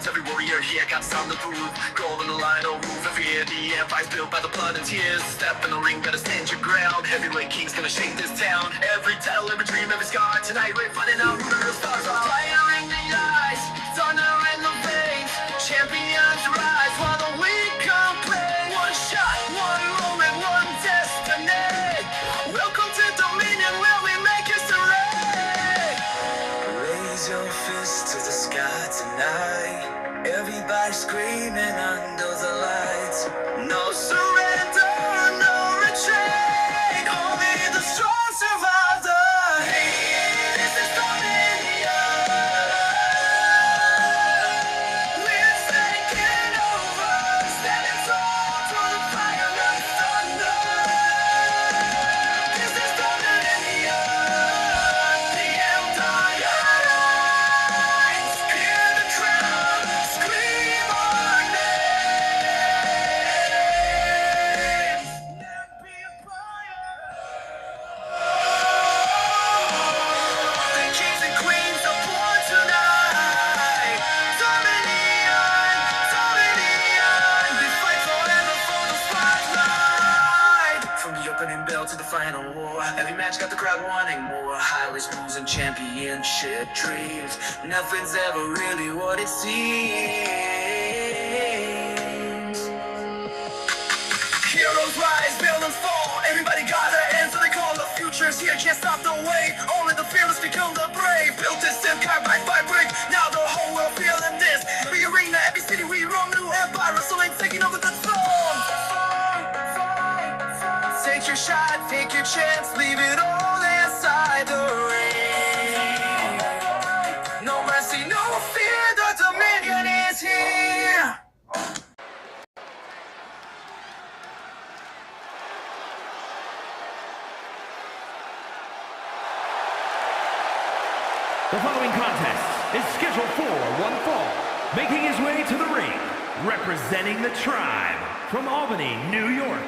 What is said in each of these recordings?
Every warrior here got something to prove. Gold on the line, no move. Every year the empire's built by the blood and tears. Step in the ring, better stand your ground. Heavyweight king's gonna shake this town. Every title, every dream, every scar. Tonight we're finding out who the real stars are. Fire in the eyes, thunder in the veins. Champions rise while the weak complain. One shot, one moment, one destiny. Welcome to Dominion where we make history. Raise your fist to the sky tonight. Everybody screaming under the lights. No surrender, no retreat. Only the strong survive the heat. This is Dominion. We're taking over, standing tall through the fire and thunder. This is Dominion. The empire. Hear the crowd scream our names. Never be a fire. The kings and queens are born tonight. Dominion, Dominion. We fight forever for the spotlight. From the opening bell to the final war, every match got the crowd wanting more. Highlights, moves, and championship dreams. Nothing's ever really what it seems. Heroes rise, villains fall. Everybody got their answer. They call the future's here. Can't stop the way. Only the fearless become the brave. Built this empire by brick. Now the whole world feeling this. Every arena, every city we roam. New empire wrestling, taking over the throne. Take your shot, take your chance. Leave it all inside the ring. No mercy, no fear. The Dominion is here. The following contest is scheduled for one fall. Making his way to the ring, representing the tribe from Albany, New York.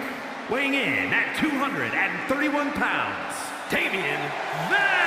Weighing in at 231 pounds, Damian Val!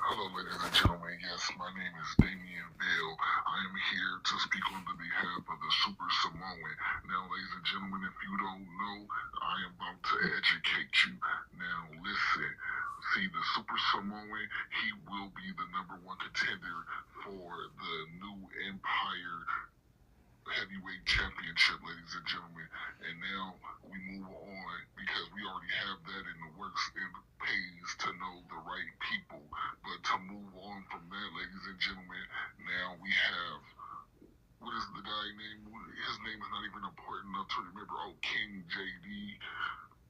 Hello, ladies and gentlemen. Yes, my name is Damian Bell. I am here to speak on the behalf of the Super Samoan. Now, ladies and gentlemen, if you don't know, I am about to educate you. Now, listen. See, the Super Samoan, he will be the #1 contender for the new Empire Heavyweight Championship, ladies and gentlemen. And now we move on because we already have that in the works. It pays to know the right people. But to move on from that, ladies and gentlemen, now we have, what is the guy name? His name is not even important enough to remember. Oh, King JD.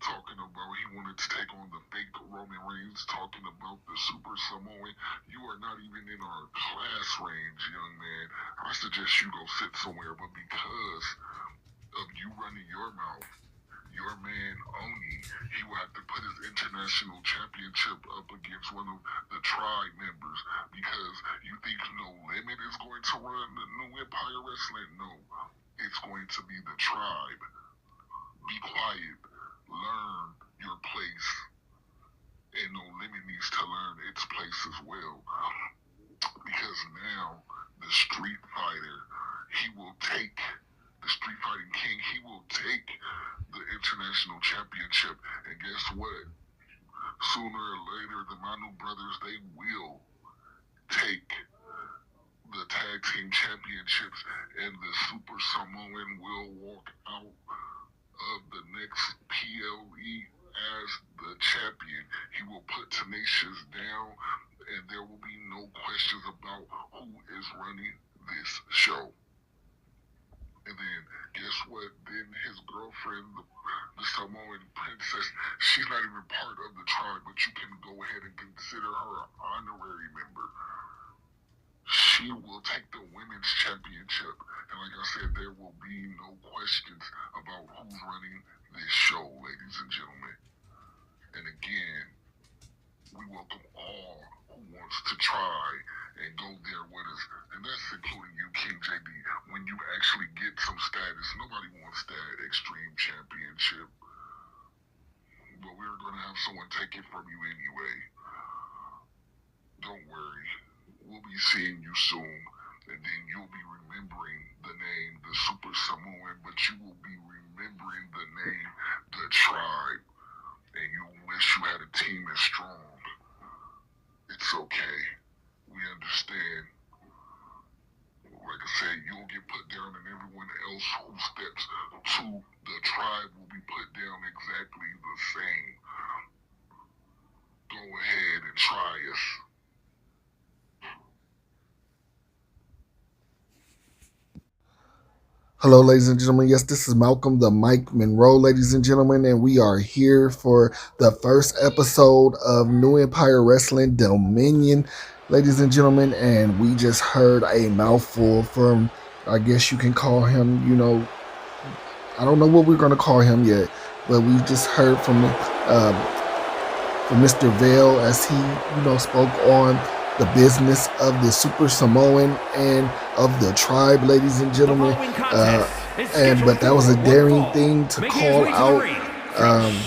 Talking about he wanted to take on the fake Roman Reigns, talking about the Super Samoan. You are not even in our class range, young man. I suggest you go sit somewhere, but because of you running your mouth, your man Oni, he will have to put his international championship up against one of the tribe members because you think No Limit is going to run the new Empire Wrestling? No, it's going to be the tribe. Be quiet. Learn your place, and No Limit needs to learn its place as well, because now the Street Fighter, he will take the Street Fighting King, he will take the international championship, and guess what? Sooner or later, the Manu brothers, they will take the tag team championships, and the Super Samoan will walk out of the next PLE as the champion. He will put Tenacious down, and there will be no questions about who is running this show. And then, guess what? Then his girlfriend, the Samoan princess, she's not even part of the tribe, but you can go ahead and consider her an honorary member. She will take the women's championship. And like I said, there will be no questions about who's running this show, ladies and gentlemen. And again, we welcome all who wants to try and go there with us. And that's including you, King JD. When you actually get some status, nobody wants that Extreme Championship. But we're going to have someone take it from you anyway. Don't worry. We'll be seeing you soon, and then you'll be remembering the name, the Super Samoan, but you will be remembering the name, the tribe, and you wish you had a team as strong. It's okay. We understand. Like I said, you'll get put down, and everyone else who steps to the tribe will be put down exactly the same. Go ahead and try us. Hello, ladies and gentlemen. Yes, this is Malcolm the Mike Monroe, ladies and gentlemen, and we are here for the first episode of New Empire Wrestling Dominion, ladies and gentlemen, and we just heard a mouthful from, I guess you can call him, I don't know what we're going to call him yet, but we just heard from Mr. Vale as he, spoke on the business of the Super Samoan and of the tribe, ladies and gentlemen. But that was a daring thing to call out.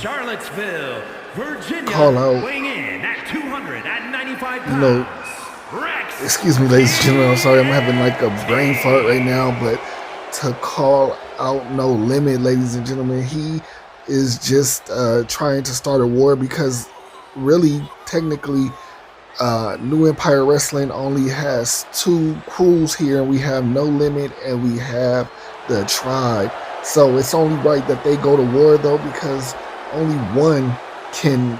Charlottesville, Virginia, call out. Weighing in at 295 pounds. Excuse me, ladies and gentlemen. I'm sorry, I'm having like a brain fart right now. But to call out No Limit, ladies and gentlemen, he is just trying to start a war because really, technically, New Empire Wrestling only has two crews here. We have No Limit and we have the Tribe. So it's only right that they go to war, though, because only one can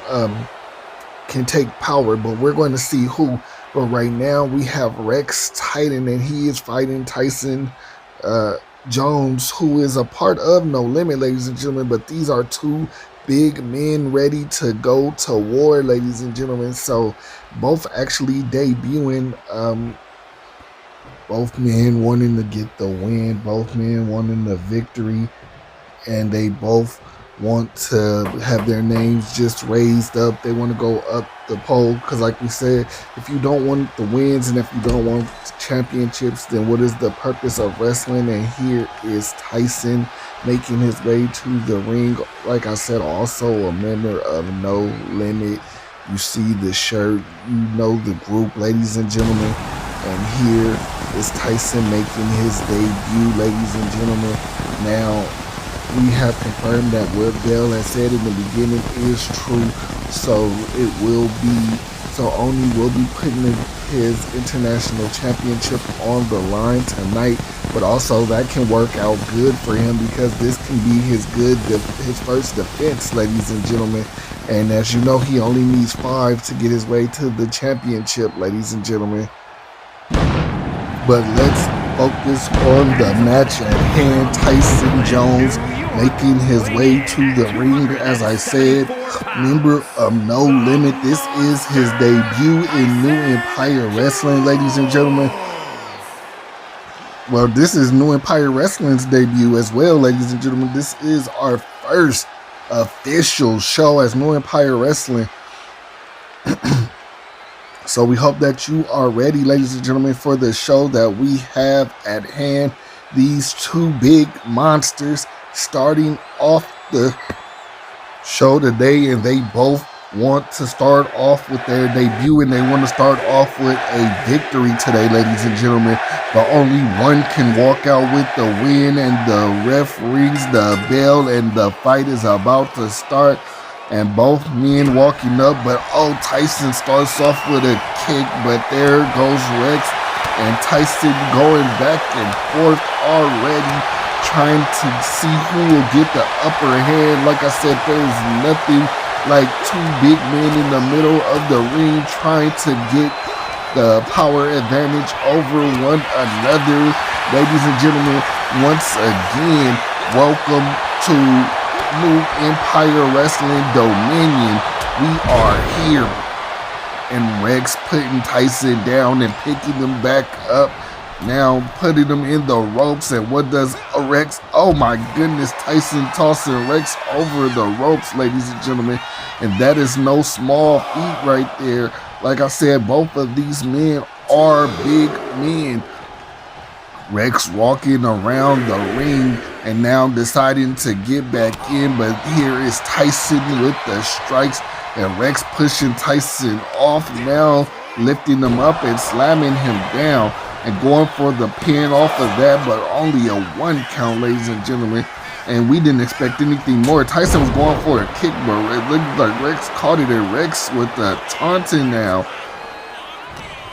take power. But we're going to see who. But right now we have Rex Titan, and he is fighting Tyson Jones, who is a part of No Limit, ladies and gentlemen. But these are two big men ready to go to war, ladies and gentlemen. So both actually debuting, both men wanting to get the win, both men wanting the victory, and they both want to have their names just raised up. They want to go up the pole because, like we said, if you don't want the wins and if you don't want championships, then what is the purpose of wrestling? And here is Tyson making his way to the ring. Like I said, also a member of No Limit. You see the shirt, you know the group, ladies and gentlemen. And here is Tyson making his debut, ladies and gentlemen. Now, we have confirmed that what Bell has said in the beginning is true. So it will be, so Oni will be putting his international championship on the line tonight. But also that can work out good for him because this can be his first defense, ladies and gentlemen. And as you know, he only needs 5 to get his way to the championship, ladies and gentlemen. But let's focus on the match at hand. Tyson Jones making his way to the ring, as I said, member of No Limit. This is his debut in New Empire Wrestling, ladies and gentlemen. Well, this is New Empire Wrestling's debut as well, ladies and gentlemen. This is our first official show as New Empire Wrestling. So we hope that you are ready, ladies and gentlemen, for the show that we have at hand. These two big monsters starting off the show today, and they both want to start off with their debut, and they want to start off with a victory today, ladies and gentlemen. But only one can walk out with the win, and the ref rings the bell, and the fight is about to start. And both men walking up, but Tyson starts off with a kick, but there goes Rex and Tyson going back and forth already, trying to see who will get the upper hand. Like I said, there is nothing like two big men in the middle of the ring trying to get the power advantage over one another. Ladies and gentlemen, once again, welcome to New Empire Wrestling Dominion. We are here. And Rex putting Tyson down and picking him back up. Now putting him in the ropes. And what does Rex? Oh my goodness, Tyson tossing Rex over the ropes, ladies and gentlemen. And that is no small feat right there. Like I said, both of these men are big men. Rex walking around the ring and now deciding to get back in. But here is Tyson with the strikes. And Rex pushing Tyson off now, lifting him up and slamming him down. And going for the pin off of that, but only a 1 count, ladies and gentlemen. And we didn't expect anything more. Tyson was going for a kick, but it looked like Rex caught it, and Rex with the taunting now.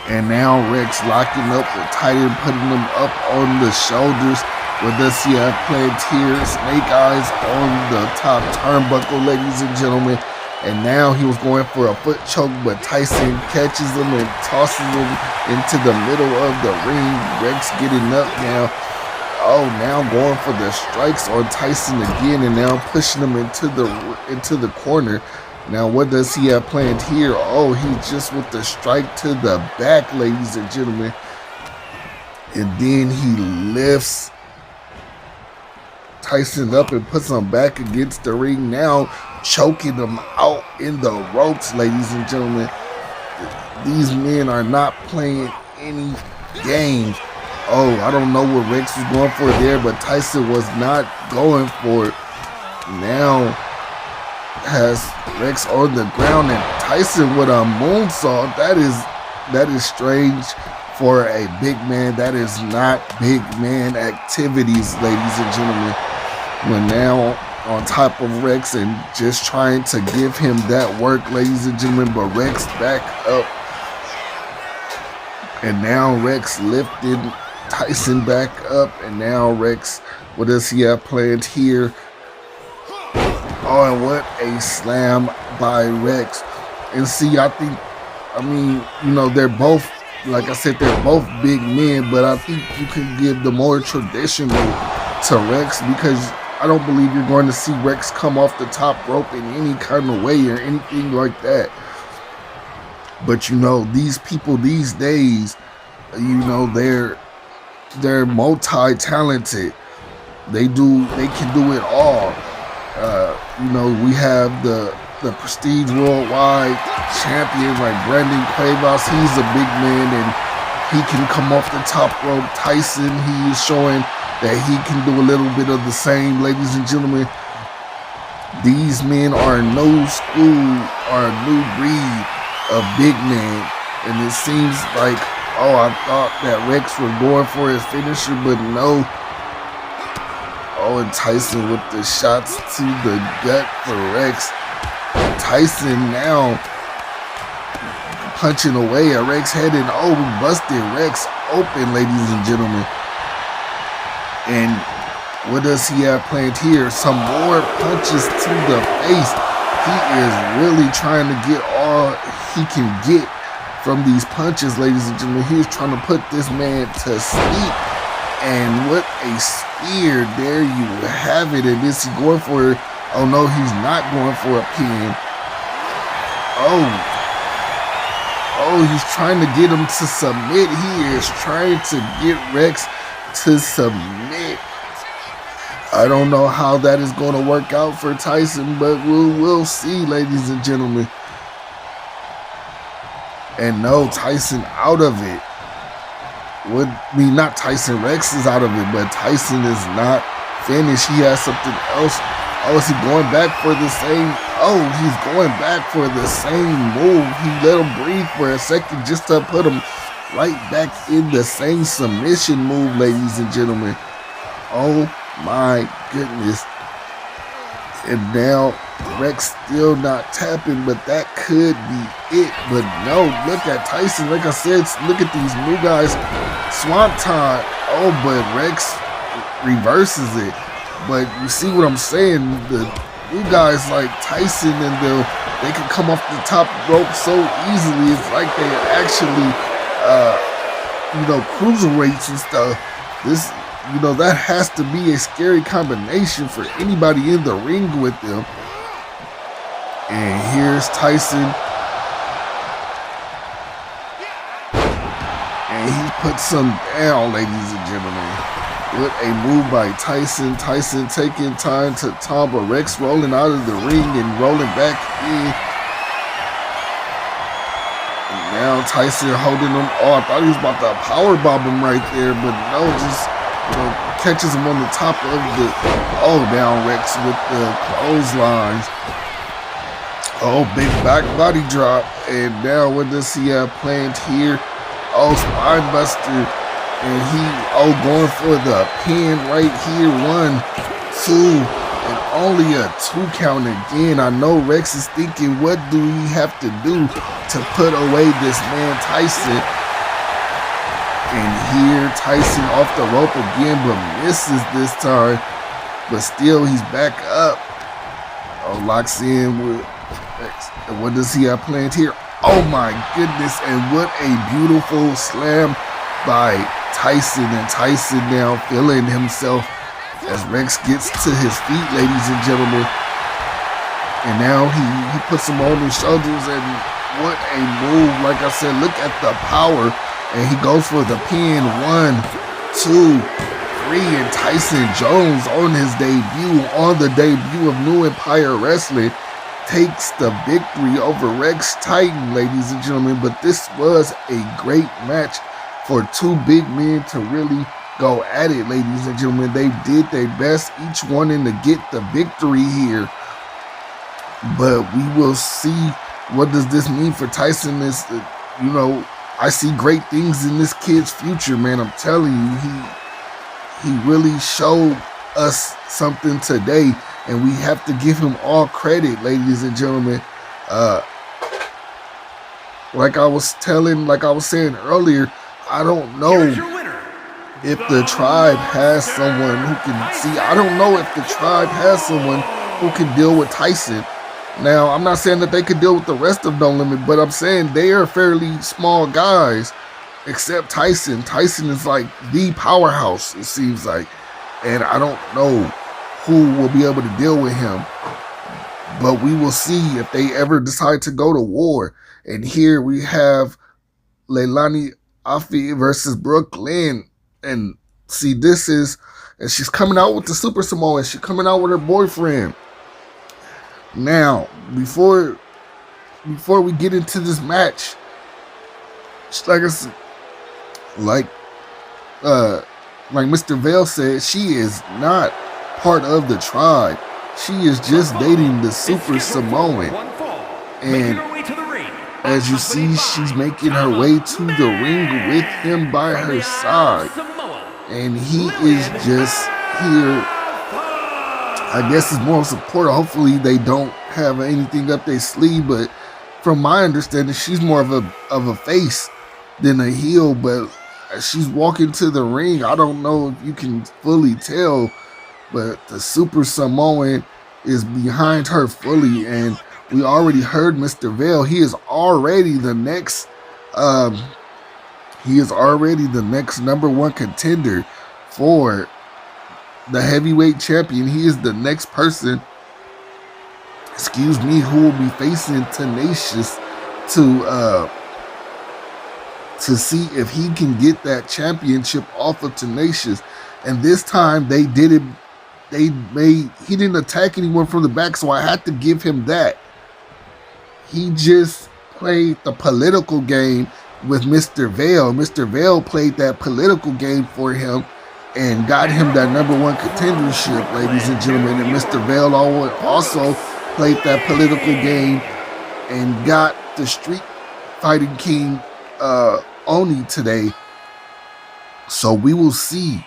And now Rex locking up with Titan, putting him up on the shoulders. With us here, Plantier, Snake Eyes on the top turnbuckle, ladies and gentlemen. And now he was going for a foot choke, but Tyson catches him and tosses him into the middle of the ring. Rex getting up now. Oh, now going for the strikes on Tyson again, and now pushing him into the corner. Now what does he have planned here? Oh, he's just with the strike to the back, ladies and gentlemen. And then he lifts Tyson up and puts him back against the ring, now choking him out in the ropes, ladies and gentlemen. These men are not playing any games. Oh, I don't know what Rex was going for there, but Tyson was not going for it. Now has Rex on the ground and Tyson with a moonsault. That is strange for a big man. That is not big man activities, ladies and gentlemen. When now on top of Rex and just trying to give him that work, ladies and gentlemen, but Rex back up. And now Rex lifted Tyson back up, and now Rex, what does he have planned here? Oh, and what a slam by Rex. And see, I mean, you know, they're both, like I said, they're both big men, but I think you can give the more traditional to Rex, because I don't believe you're going to see Rex come off the top rope in any kind of way or anything like that. But you know, these people these days, you know, they're multi-talented. They can do it all. You know, we have the Prestige Worldwide champion like Brandon Cuevas. He's a big man and he can come off the top rope. Tyson, he is showing that he can do a little bit of the same, ladies and gentlemen. These men are no school or a new breed of big men. And it seems like, oh, I thought that Rex was going for his finisher, but no. Oh, and Tyson with the shots to the gut for Rex. Tyson now punching away at Rex head, and oh, busted Rex open, ladies and gentlemen. And what does he have planned here? Some more punches to the face. He is really trying to get all he can get from these punches, ladies and gentlemen. He is trying to put this man to sleep. And what a spear. There you have it. And is he going for it? Oh no, he's not going for a pin. Oh, he's trying to get him to submit. He is trying to get Rex to submit. I don't know how that is going to work out for Tyson, but we'll see, ladies and gentlemen. And no, Tyson out of it. Not Tyson, Rex is out of it, but Tyson is not finished. He has something else. Oh, is he going back for the same? Oh, he's going back for the same move. He let him breathe for a second just to put him right back in the same submission move, ladies and gentlemen. Oh my goodness. And now Rex still not tapping, but that could be it. But no, look at Tyson. Like I said, look at these new guys. Swanton. Oh, but Rex reverses it. But you see what I'm saying? The new guys like Tyson and they can come off the top rope so easily. It's like they actually, cruiserweights and stuff. This, that has to be a scary combination for anybody in the ring with them. And here's Tyson. And he puts some down, ladies and gentlemen. What a move by Tyson. Tyson taking time to Tomba. Rex rolling out of the ring and rolling back in. And now Tyson holding him. Oh, I thought he was about to powerbomb him right there, but no, just catches him on the top of the. Oh, down Rex with the clotheslines. Oh, big back body drop. And now what does he have planned here? Oh, spine buster. And he, going for the pin right here. 1, 2, and only a 2 count again. I know Rex is thinking, what do we have to do to put away this man Tyson? And here Tyson off the rope again, but misses this time. But still, he's back up. Oh, locks in with Rex. And what does he have planned here? Oh my goodness, and what a beautiful slam by Tyson. And Tyson now feeling himself as Rex gets to his feet, ladies and gentlemen. And now he puts him on his shoulders, and what a move. Like I said, look at the power. And he goes for the pin. 1, 2, 3. And Tyson Jones on the debut of New Empire Wrestling, takes the victory over Rex Titan, ladies and gentlemen. But this was a great match for two big men to really go at it, ladies and gentlemen. They did their best, each wanting to get the victory here. But we will see, what does this mean for Tyson? Is, I see great things in this kid's future, man. I'm telling you, he really showed us something today, and we have to give him all credit, ladies and gentlemen. Like I was saying earlier, I don't know if the tribe has someone who can see. I don't know if the tribe has someone who can deal with Tyson. Now, I'm not saying that they could deal with the rest of No Limit, but I'm saying they are fairly small guys, except Tyson. Tyson is like the powerhouse, it seems like. And I don't know who will be able to deal with him. But we will see if they ever decide to go to war. And here we have Leilani Afi versus Brooklyn. And see, and she's coming out with the Super Samoan. She's coming out with her boyfriend. Now, before we get into this match, like I said, like Mr. Vale said, she is not part of the tribe. She is just dating the Super Samoan. And as you see, she's making her way to the ring with him by her side. And he is just here, I guess, is moral support. Hopefully they don't have anything up their sleeve, but from my understanding, she's more of a face than a heel. But as she's walking to the ring, I don't know if you can fully tell, but the Super Samoan is behind her fully. And we already heard Mr. Vale. He is already the next number one contender for the heavyweight champion. He is the next person, who will be facing Tenacious to see if he can get that championship off of Tenacious. And this time he didn't attack anyone from the back, so I had to give him that. He just played the political game with Mr. Vale. Mr. Vale played that political game for him and got him that number one contendership, ladies and gentlemen. And Mr. Vale also played that political game and got the Street Fighting King Oni today. So we will see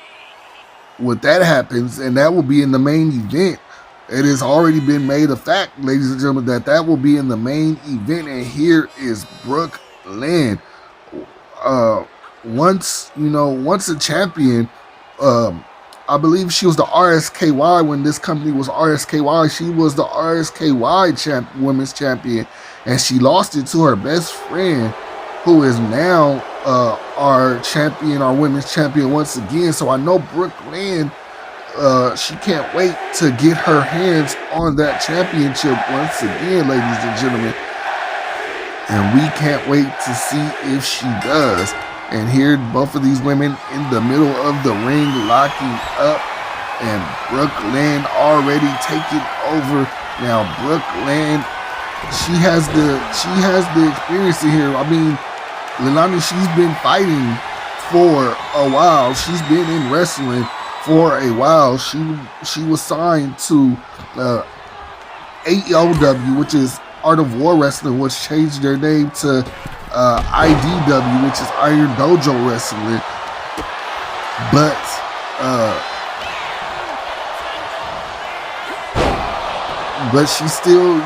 what that happens, and that will be in the main event It has already been made a fact, ladies and gentlemen, that will be in the main event. And here is Brooke Lynn. Once a champion, I believe she was the RSKY when this company was RSKY. She was the RSKY women's champion, and she lost it to her best friend, who is now our champion, our women's champion once again. So I know Brooke Lynn, she can't wait to get her hands on that championship once again, ladies and gentlemen. And we can't wait to see if she does. And here, both of these women in the middle of the ring locking up, and Brooke Lynn already taking over. Now, Brooke Lynn, she has the experience in here. I mean, Leilani, she's been fighting for a while. She's been in wrestling for a while. She was signed to AEW, which is Art of War Wrestling, which changed their name to IDW, which is Iron Dojo Wrestling. But she still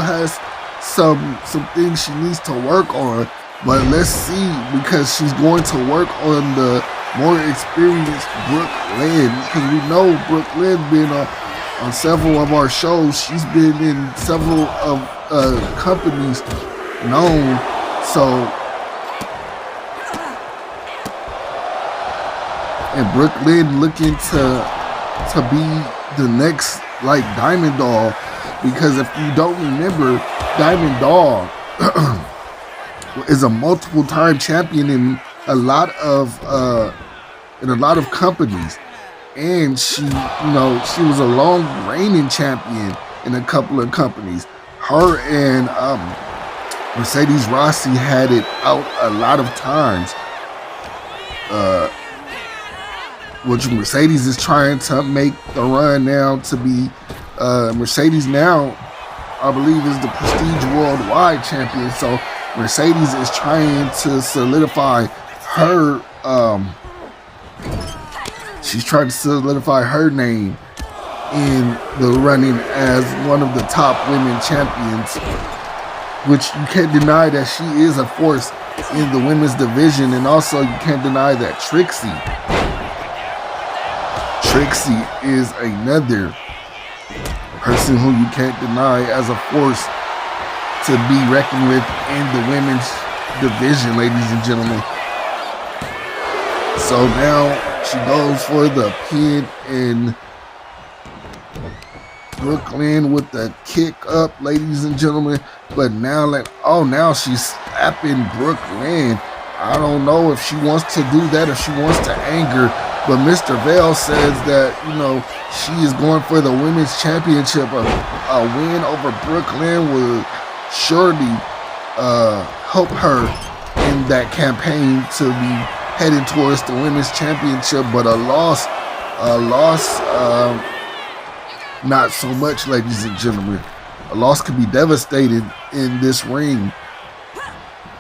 has some things she needs to work on. But let's see, because she's going to work on the more experienced Brooke Lynn, because we know Brooke Lynn been on several of our shows. She's been in several of companies known. So, and Brooke Lynn looking to be the next like Diamond Doll, because if you don't remember, Diamond Doll is a multiple time champion in a lot of companies, and she was a long reigning champion in a couple of companies. Her and Mercedes Rossi had it out a lot of times, which Mercedes is trying to make the run now to be Mercedes now, I believe, is the Prestige Worldwide champion. So Mercedes is trying to solidify her she's trying to solidify her name in the running as one of the top women champions, which you can't deny that she is a force in the women's division. And also you can't deny that Trixie is another person who you can't deny as a force to be reckoned with in the women's division, ladies and gentlemen. So now she goes for the pin, and Brooke Lynn with the kick up, ladies and gentlemen. But now, now she's slapping Brooke Lynn. I don't know if she wants to do that, if she wants to anger. But Mr. Vale says that, she is going for the women's championship. A win over Brooke Lynn will surely help her in that campaign to be heading towards the women's championship. But a loss, not so much, ladies and gentlemen. A loss could be devastating in this ring,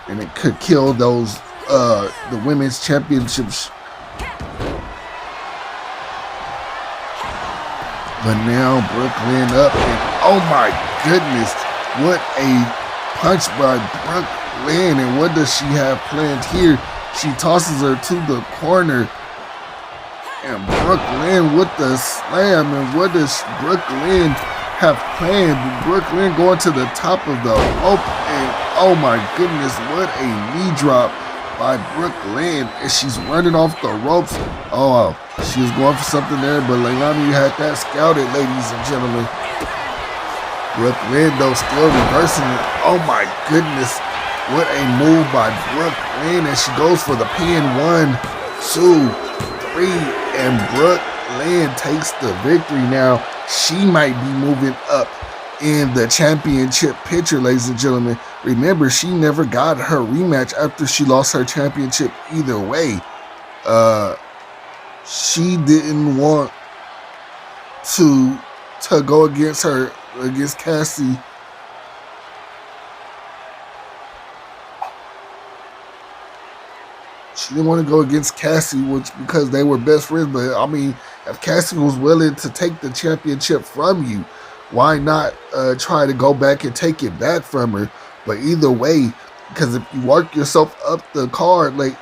and it could kill those the women's championships. But now Brooke Lynn up, and oh my goodness, what a punch by Brooke Lynn. And what does she have planned here? She tosses her to the corner, and Brooke Lynn with the slam. And what does Brooke Lynn have planned? Brooke Lynn going to the top of the rope, and oh my goodness, what a knee drop by Brooke Lynn. And she's running off the ropes. Oh, she was going for something there, but Leilani had that scouted, ladies and gentlemen. Brooke Lynn, though, still reversing it. Oh my goodness, what a move by Brooke Lynn. And she goes for the pin. 1, 2, 3, and Brooke Lynn takes the victory. Now she might be moving up in the championship picture, ladies and gentlemen. Remember, she never got her rematch after she lost her championship either way. She didn't want to go against Cassie. She didn't want to go against Cassie, because they were best friends. But I mean, If Cassie was willing to take the championship from you, why not try to go back and take it back from her? But either way, because if you work yourself up the card, like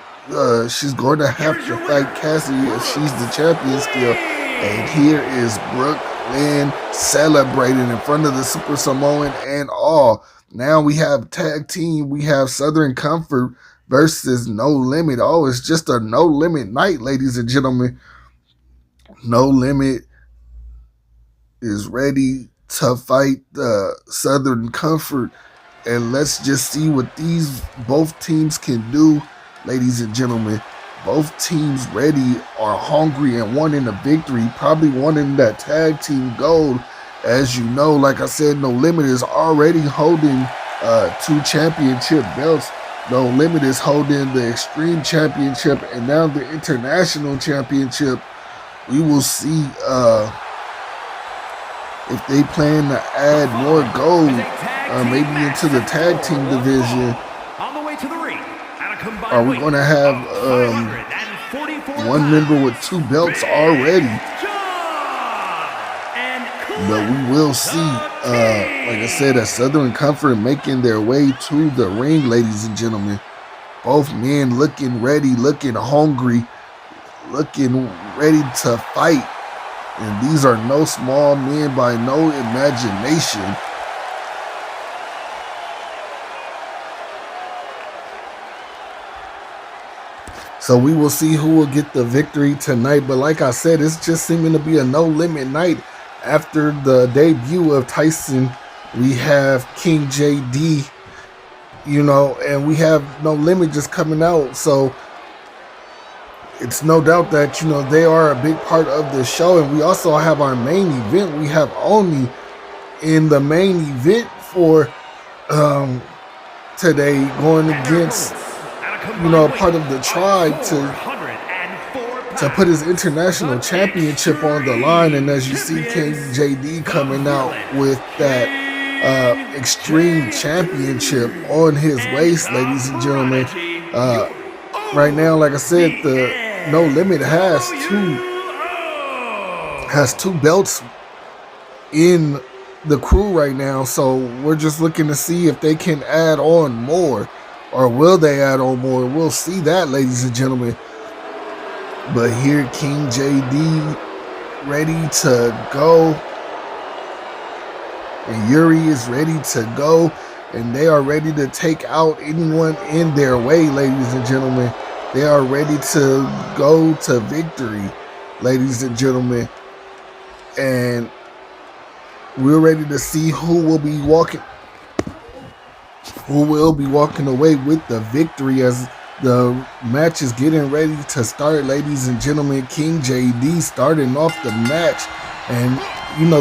she's going to have to fight Cassie if she's the champion still. And here is Brooke Lynn celebrating in front of the Super Samoan and all. Now we have tag team. We have Southern Comfort versus No Limit. Oh, it's just a No Limit night, ladies and gentlemen. No Limit is ready to fight the Southern Comfort. And let's just see what these both teams can do, ladies and gentlemen. Both teams ready, are hungry, and wanting a victory, probably wanting that tag team gold. As you know, like I said, No Limit is already holding 2 championship belts. No Limit is holding the Extreme Championship and now the International Championship. We will see if they plan to add more gold, maybe into the tag team division. On the way to the ring, are we going to have one member with 2 belts already? But we will see, like I said, a Southern Comfort making their way to the ring, ladies and gentlemen. Both men looking ready, looking hungry, looking ready to fight. And these are no small men by no imagination. So we will see who will get the victory tonight. But like I said, it's just seeming to be a No Limit night. After the debut of Tyson, we have King JD, and we have No Limit just coming out. So it's no doubt that, they are a big part of the show. And we also have our main event. We have Oni in the main event for today, going against, part of the tribe to put his international championship on the line. And as you see, King JD coming out with that Extreme Championship on his waist, ladies and gentlemen. Right now, like I said, the No Limit has two belts in the crew right now. So we're just looking to see if they can add on more, or will they add on more? We'll see that, ladies and gentlemen. But here, King JD ready to go, and Yuri is ready to go, and they are ready to take out anyone in their way, ladies and gentlemen. They are ready to go to victory, ladies and gentlemen. And we're ready to see who will be walking away with the victory as the match is getting ready to start, ladies and gentlemen. King JD starting off the match. And,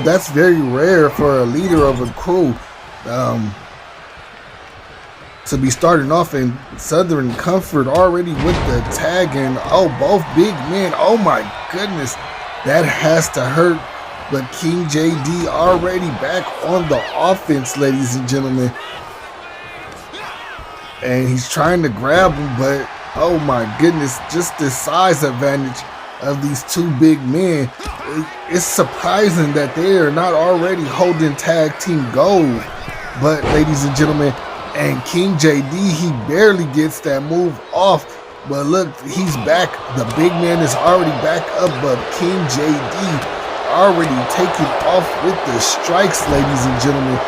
that's very rare for a leader of a crew to be starting off. In Southern Comfort already with the tag, and both big men. Oh my goodness, that has to hurt. But King JD already back on the offense, ladies and gentlemen. And he's trying to grab him, but oh my goodness, just the size advantage of these 2 big men. It's surprising that they are not already holding tag team gold. But ladies and gentlemen, and King JD, he barely gets that move off. But look, he's back. The big man is already back up, but King JD already taking off with the strikes, ladies and gentlemen.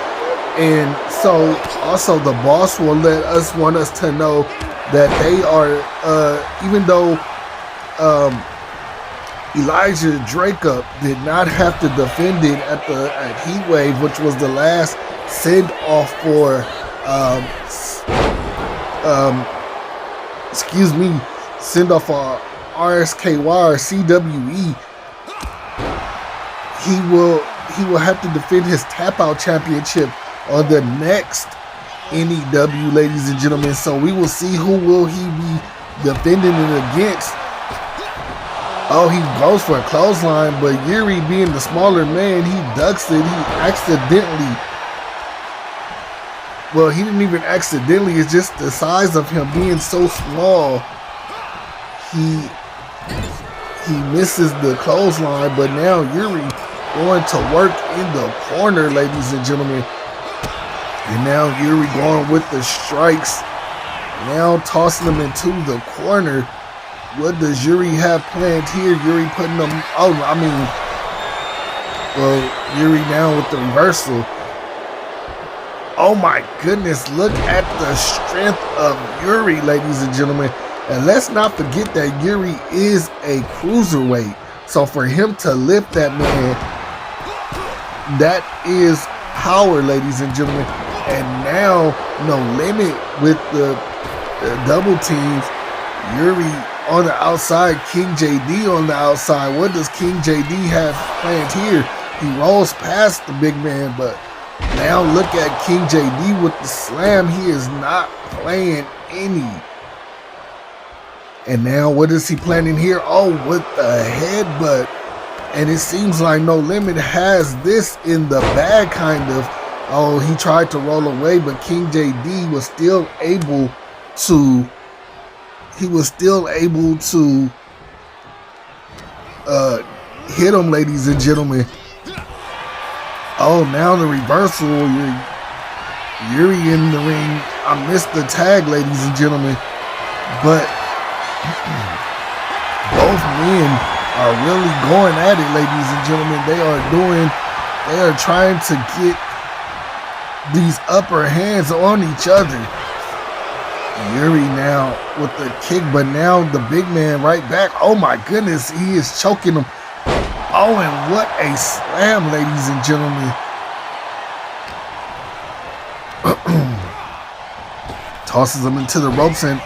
And so also the boss will want us to know that they are, even though Elijah Drake-up did not have to defend it at Heatwave, which was the last send-off for, send-off for RSKY or CWE. He will have to defend his tap-out championship on the next NEW, ladies and gentlemen. So we will see who will he be defending it against. Oh, he goes for a clothesline, but Yuri, being the smaller man, he ducks it. He accidentally, well, he didn't even accidentally, it's just the size of him being so small. he misses the clothesline, but now Yuri going to work in the corner, ladies and gentlemen. And now Yuri going with the strikes. Now tossing him into the corner. What does Yuri have planned here? Yuri putting them, Yuri now with the reversal. Oh my goodness, look at the strength of Yuri, ladies and gentlemen. And let's not forget that Yuri is a cruiserweight. So for him to lift that man, that is power, ladies and gentlemen. And now, No Limit with the double teams. Yuri on the outside, King JD on the outside. What does King JD have planned here? He rolls past the big man, but now look at King JD with the slam. He is not playing any. And now what is he planning here? Oh, with the headbutt. And it seems like No Limit has this in the bag, kind of. Oh, he tried to roll away, but King JD was still able to hit him, ladies and gentlemen. Oh, now the reversal. Yuri in the ring. I missed the tag, ladies and gentlemen. But both men are really going at it, ladies and gentlemen. They are trying to get these upper hands on each other. Yuri now with the kick, but now the big man right back. Oh my goodness, he is choking him. Oh, and what a slam, ladies and gentlemen. Tosses him into the ropes, and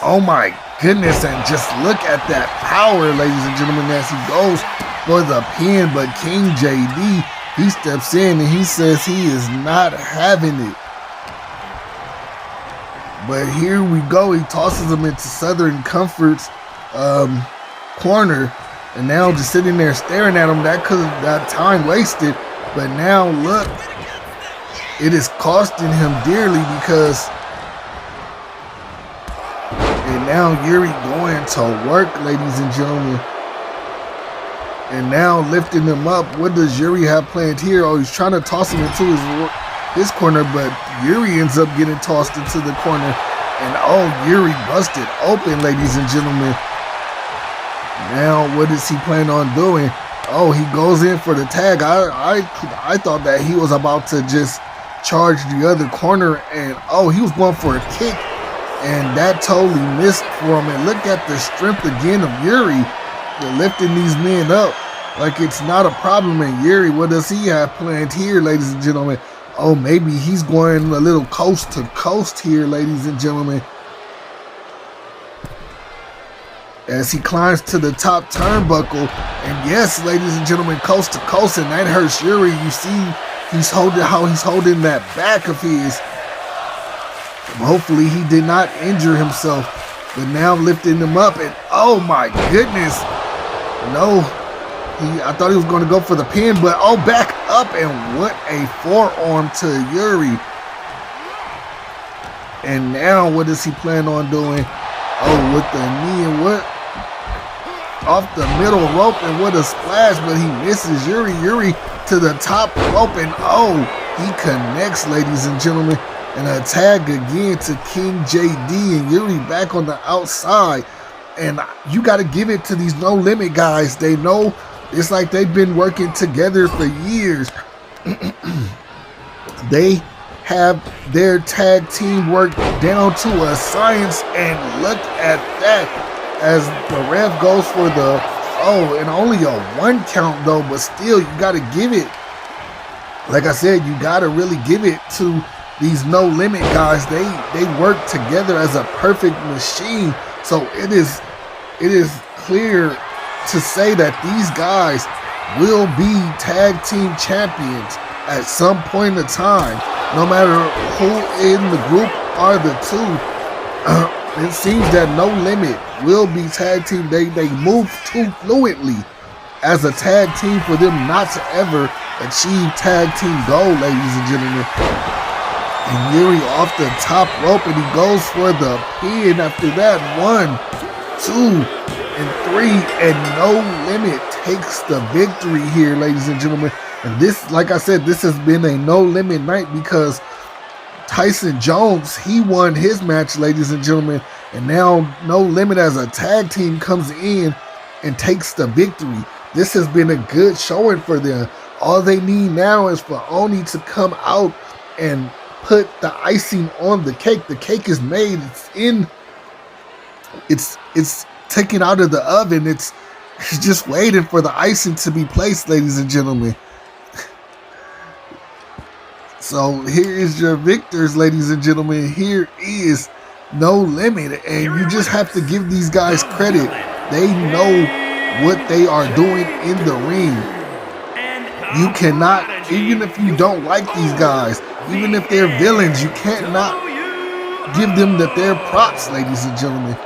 oh my goodness, and just look at that power, ladies and gentlemen, as he goes for the pin. But King JD, he steps in and he says he is not having it. But here we go. He tosses him into Southern Comfort's corner. And now just sitting there staring at him. That could have got time wasted. But now look, it is costing him dearly because... And now Yuri going to work, ladies and gentlemen. And now lifting him up. What does Yuri have planned here? Oh, he's trying to toss him into his corner, but Yuri ends up getting tossed into the corner. And oh, Yuri busted open, ladies and gentlemen. Now what is he planning on doing? Oh, he goes in for the tag. I thought that he was about to just charge the other corner, and oh, he was going for a kick, and that totally missed for him. And look at the strength again of Yuri. They're lifting these men up like it's not a problem. And Yuri, what does he have planned here, ladies and gentlemen? Oh, maybe he's going a little coast to coast here, ladies and gentlemen. As he climbs to the top turnbuckle. And yes, ladies and gentlemen, coast to coast. And that hurts Yuri. You see he's holding that back of his. Hopefully he did not injure himself. But now lifting him up. And oh my goodness. No. I thought he was going to go for the pin, but oh, back up, and what a forearm to Yuri. And now what does he plan on doing? Oh, with the knee, and what? Off the middle rope, and what a splash, but he misses Yuri. Yuri to the top rope, and oh, he connects, ladies and gentlemen. And a tag again to King JD, and Yuri back on the outside. And you got to give it to these No Limit guys. They know. It's like they've been working together for years. They have their tag team work down to a science, and look at that as the ref goes for the, oh, and only a 1 count though, but still you got to give it. Like I said, you got to really give it to these No Limit guys. They work together as a perfect machine. So it is clear to say that these guys will be tag team champions at some point in time, no matter who in the group are the two. It seems that No Limit will be tag team. They move too fluently as a tag team for them not to ever achieve tag team gold, ladies and gentlemen. And Yuri off the top rope, and he goes for the pin after that. 1, 2, and 3, and No Limit takes the victory here, ladies and gentlemen. And this, like I said, this has been a No Limit night because Tyson Jones, he won his match, ladies and gentlemen, and now No Limit as a tag team comes in and takes the victory. This has been a good showing for them. All they need now is for Oni to come out and put the icing on the cake. The cake is made. It's taken out of the oven. It's just waiting for the icing to be placed, ladies and gentlemen. So here is your victors, ladies and gentlemen. Here is No Limit, and you just have to give these guys credit. They know what they are doing in the ring. You cannot, even if you don't like these guys, even if they're villains, you cannot give them their props, ladies and gentlemen.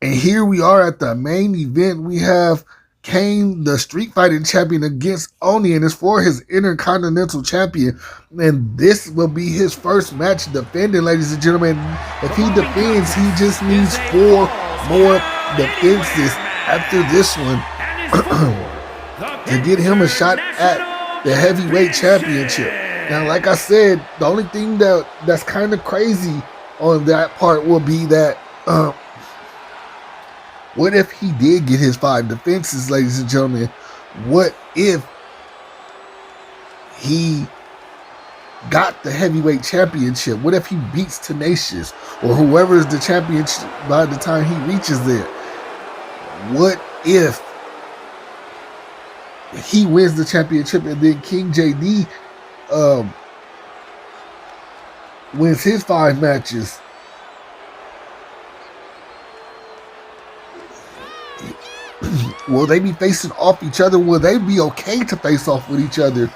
And here we are at the main event. We have Kane, the Street Fighting Champion, against Oni, and it's for his Intercontinental Champion. And this will be his first match defending, ladies and gentlemen. If he defends, he just needs 4 more defenses after this one to get him a shot at the Heavyweight Championship. Now, like I said, the only thing that's kind of crazy on that part will be that what if he did get his 5 defenses, ladies and gentlemen? What if he got the Heavyweight Championship? What if he beats Tenacious or whoever is the champion by the time he reaches there? What if he wins the championship and then King JD wins his 5 matches? Will they be facing off each other? Will they be okay to face off with each other?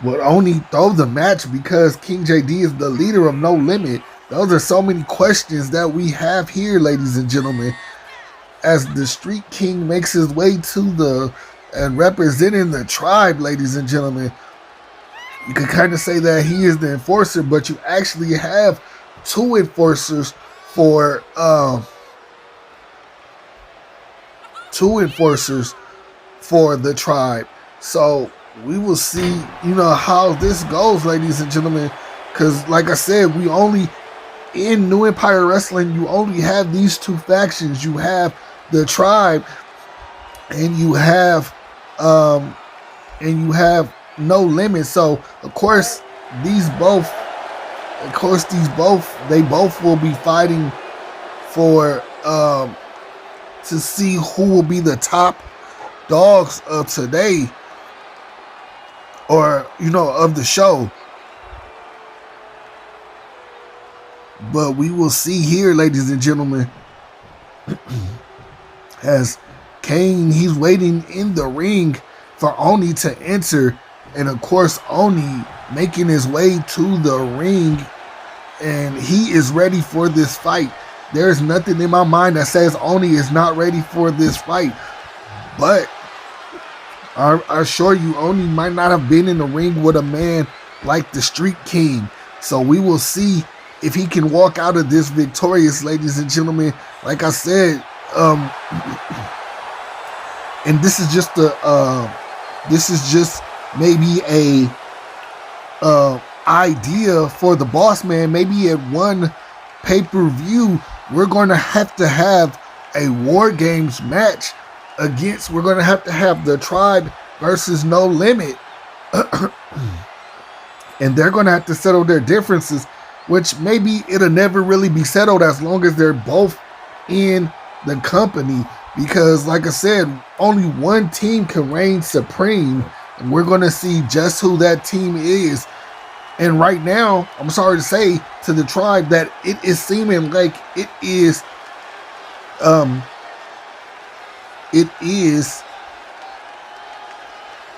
Will Oni throw the match because King JD is the leader of No Limit? Those are so many questions that we have here, ladies and gentlemen. As the Street King makes his way to and representing the tribe, ladies and gentlemen. You could kind of say that he is the enforcer, but you actually have 2 enforcers for the tribe. So we will see, how this goes, ladies and gentlemen. Because like I said, in New Empire Wrestling, you only have these 2 factions. You have the tribe, and you have No Limit. So of course they both will be fighting for to see who will be the top dogs of today, or of the show. But we will see here, ladies and gentlemen, as Kane, he's waiting in the ring for Oni to enter, and of course Oni making his way to the ring, and he is ready for this fight. There's nothing in my mind that says Oni is not ready for this fight. But I assure you, Oni might not have been in the ring with a man like the Street King. So we will see if he can walk out of this victorious, ladies and gentlemen. Like I said, and this is just maybe a idea for the boss man. Maybe at one pay-per-view, we're going to have a War Games match we're going to have the tribe versus No Limit. And they're going to have to settle their differences, which maybe it'll never really be settled as long as they're both in the company. Because like I said, only one team can reign supreme, and we're going to see just who that team is. And right now, I'm sorry to say to the tribe that it is seeming like it is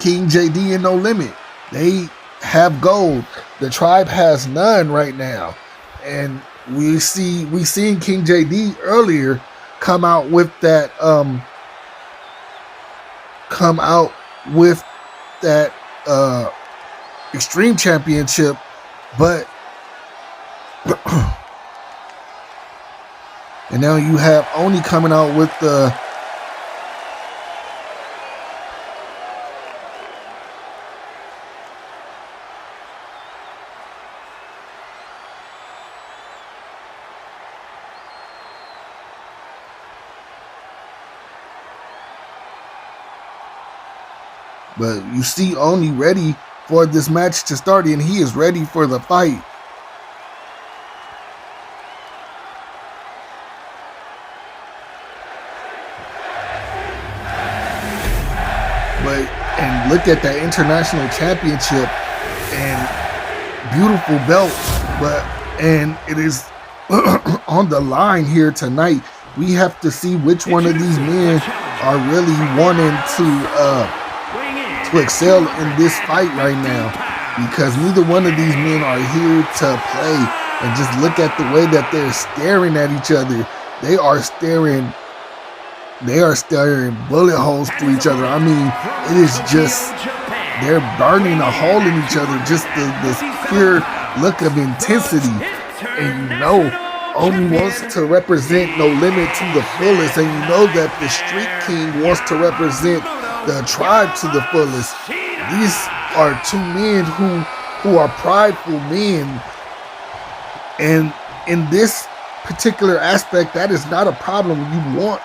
King JD and No Limit. They have gold. The tribe has none right now. And we seen King JD earlier come out with that Extreme Championship, but And now you have Oni coming out with the but you see Oni ready for this match to start, and he is ready for the fight. And look at that international championship and beautiful belt, and it is on the line here tonight. We have to see which one of these men are really wanting to excel in this fight right now, because neither one of these men are here to play. And just look at the way that they're staring at each other. They are staring bullet holes through each other. I mean, it is just, they're burning a hole in each other. Just this pure look of intensity. And you know, Oni wants to represent No Limit to the fullest. And you know that the Street King wants to represent the tribe to the fullest. These are two men who are prideful men. And in this particular aspect, that is not a problem. You want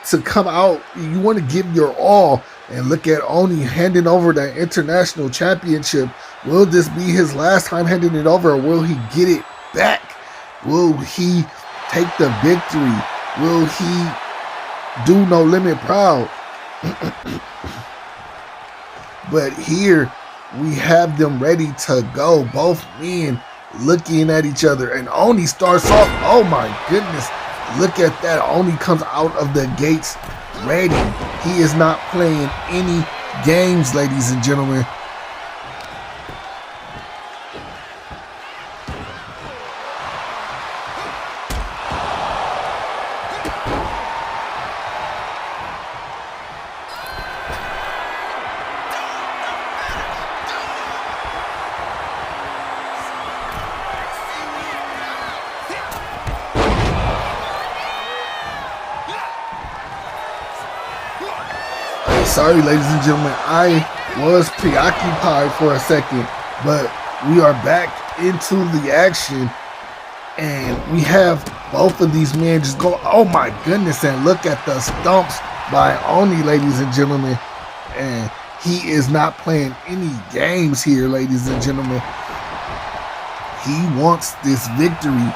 to come out, you want to give your all. And look at Oni handing over the international championship. Will this be his last time handing it over, or will he get it back? Will he take the victory? Will he do No Limit proud? But here we have them ready to go. Both men looking at each other, and Oni starts off. Oh my goodness. Look at that. Oni comes out of the gates ready. He is not playing any games, ladies and gentlemen. Sorry, ladies and gentlemen, I was preoccupied for a second, but we are back into the action, and we have both of these men just go, oh my goodness, and look at the stumps by Oni, ladies and gentlemen, and he is not playing any games here, ladies and gentlemen. He wants this victory.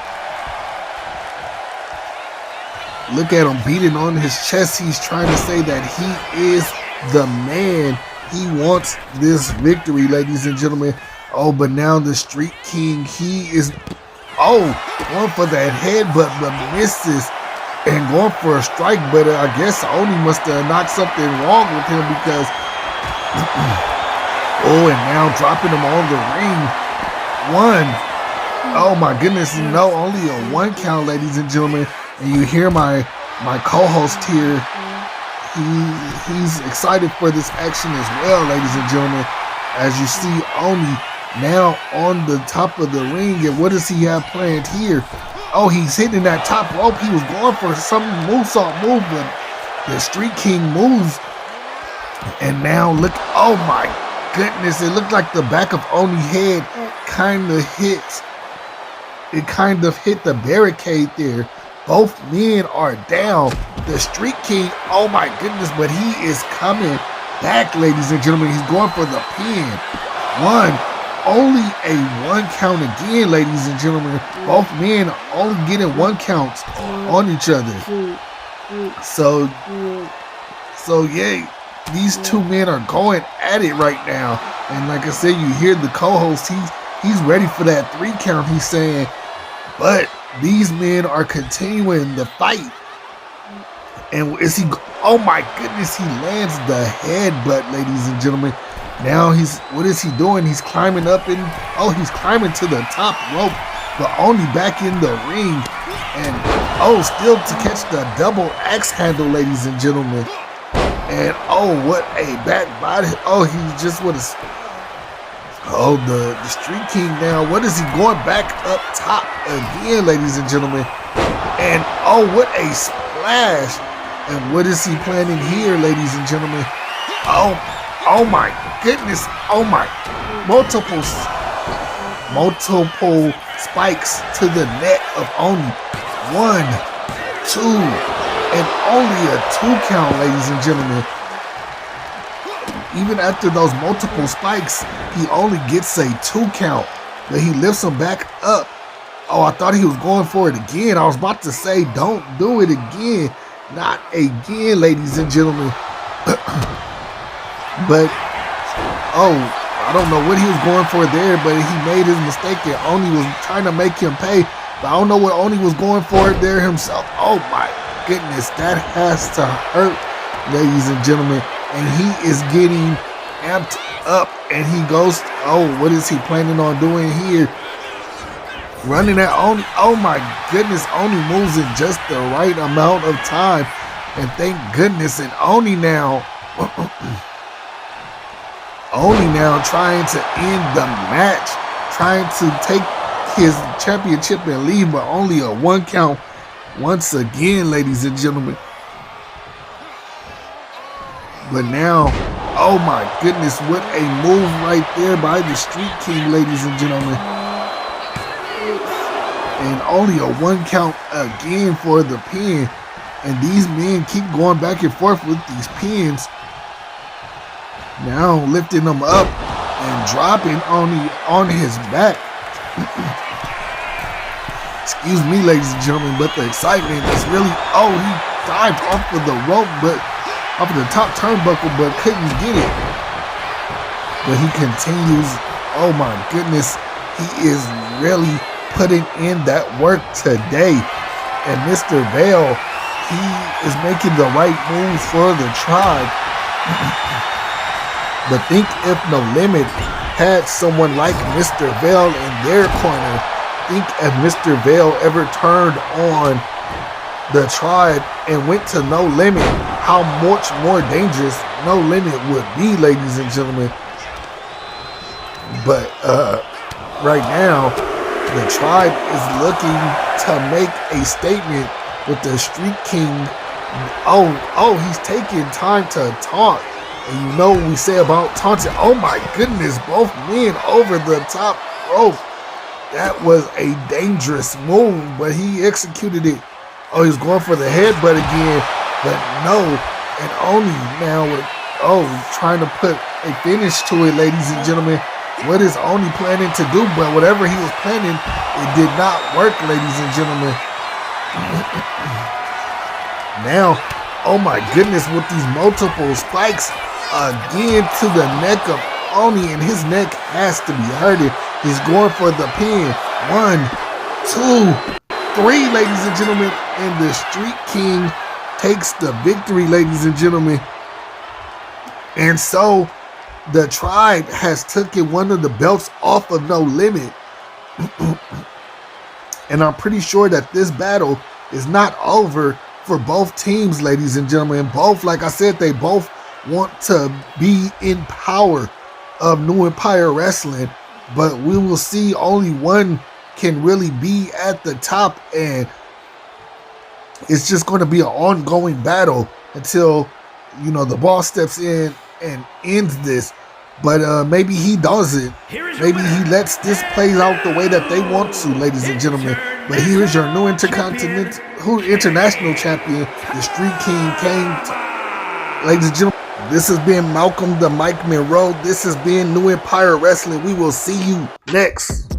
Look at him beating on his chest. He's trying to say that he is the man. He wants this victory, ladies and gentlemen. Oh, but now the Street King, he is, going for that headbutt, but misses, and going for a strike. But I guess Oni must have knocked something wrong with him, because and now dropping him on the ring. One. Oh my goodness, no, only a 1 count, ladies and gentlemen. And you hear my co-host here. He's excited for this action as well, ladies and gentlemen. As you see Oni now on the top of the ring, and what does he have planned here? Oh, he's hitting that top rope. He was going for some moonsault move, but the Street King moves. And now look, oh my goodness, it looked like the back of Oni's head kind of hit the barricade there. Both men are down. The Street King, oh my goodness, but he is coming back, ladies and gentlemen. He's going for the pin. Only a 1 count again, ladies and gentlemen. Both men only getting 1 count on each other. So yeah, these two men are going at it right now. And like I said, you hear the co-host, he's ready for that 3 count, he's saying. But these men are continuing the fight. And is he, oh my goodness, he lands the headbutt, ladies and gentlemen. Now what is he doing? He's climbing up he's climbing to the top rope, but only back in the ring. And still to catch the double axe handle, ladies and gentlemen. And what a back body. He just would have. The Street King now. What is he going back up top again, ladies and gentlemen? And oh, what a splash. And what is he planning here, ladies and gentlemen? Oh my goodness. Oh my. Multiple spikes to the neck of Oni. 1, 2, and only a 2 count, ladies and gentlemen. Even after those multiple spikes, he only gets a 2 count, but he lifts him back up. Oh, I thought he was going for it again. I was about to say, don't do it again. Not again, ladies and gentlemen. But, oh, I don't know what he was going for there, but he made his mistake and Oni was trying to make him pay. But I don't know what Oni was going for there himself. Oh my goodness, that has to hurt, ladies and gentlemen. And he is getting amped up and he goes, oh, what is he planning on doing here? Running at Oni. Oh my goodness, Oni moves in just the right amount of time. And thank goodness, and Oni now trying to end the match, trying to take his championship and leave, but only a 1 count once again, ladies and gentlemen. But now, oh my goodness, what a move right there by the Street King, ladies and gentlemen. And only a 1 count again for the pin. And these men keep going back and forth with these pins. Now lifting him up and dropping on his back. Excuse me, ladies and gentlemen, but the excitement is really, oh, he dived off of the rope, but off of the top turnbuckle, but couldn't get it. But he continues, oh my goodness, he is really putting in that work today. And Mr. Vale, he is making the right moves for the tribe. But think if No Limit had someone like Mr. Vale in their corner, think if Mr. Vale ever turned on the tribe and went to No Limit, how much more dangerous No Limit would be, ladies and gentlemen. But right now, the tribe is looking to make a statement with the Street King. Oh, he's taking time to taunt. And you know what we say about taunting. Oh my goodness, both men over the top rope. That was a dangerous move, but he executed it. Oh, he was going for the headbutt again, but no. And Oni now, trying to put a finish to it, ladies and gentlemen. What is Oni planning to do? But whatever he was planning, it did not work, ladies and gentlemen. Now, oh my goodness, with these multiple spikes again to the neck of Oni, and his neck has to be hurting. He's going for the pin. 1, 2, 3, ladies and gentlemen. And the Street King takes the victory, ladies and gentlemen. And so the tribe has taken one of the belts off of No Limit. And I'm pretty sure that this battle is not over for both teams, ladies and gentlemen. Both, like I said, they both want to be in power of New Empire Wrestling. But we will see only one can really be at the top. And it's just going to be an ongoing battle until, the boss steps in and ends this. But maybe he doesn't. Maybe he lets this play out the way that they want to, ladies and gentlemen. But here's your new international champion, the Street King Kane. Ladies and gentlemen, this has been Malcolm the Mike Monroe. This has been New Empire Wrestling. We will see you next.